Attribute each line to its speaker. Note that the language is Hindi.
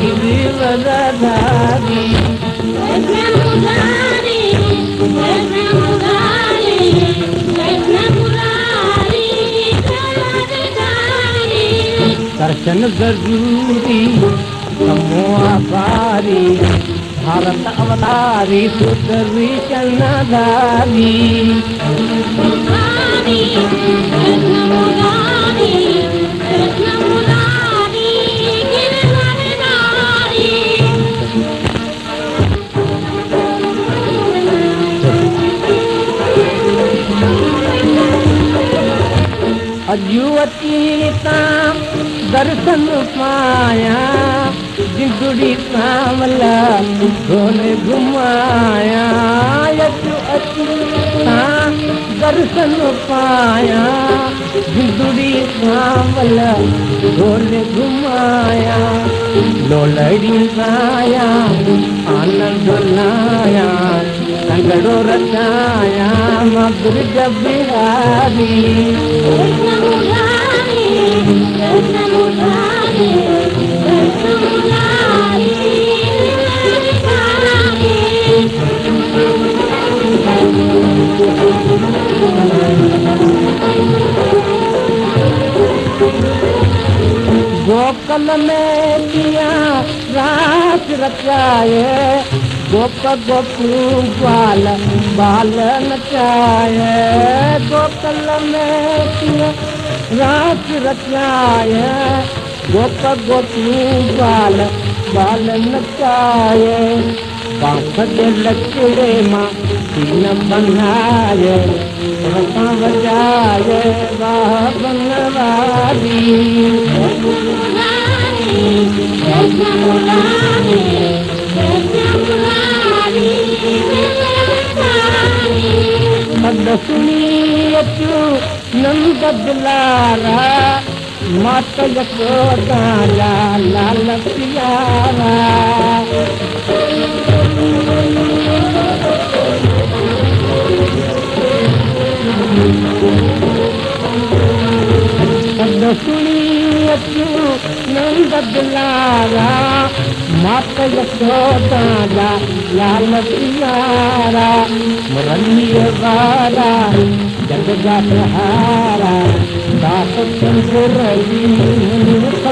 Speaker 1: गिरिवरधारी दर्शन जरूरी नमो आभारी भारत अवतारी सुदर्शनधारी युवती दर्शन पाया जिंदड़ी सामला घोले घुमाया दर्शन पाया जिंदड़ी सामला घोले घुमाया लोलड़ी गाया आनंद लाया संगड़ो रचाया मधुर बिहारी गोकल में किया रात रचाए गोप गोपू बाल बाल नचाए गोकल में किया रात रचाए गोप गोपू बाल बाल नचाए बांस के लचड़े माँ तीन बनाए बजाए वाह बनवारी सुनी नंद दुलारा मात यशोदा लाल प्यारा सुनी नंद दुलारा मात यशोदा लाल प्यारा मुरली वाला जग जाहारा दास चंद्र रवि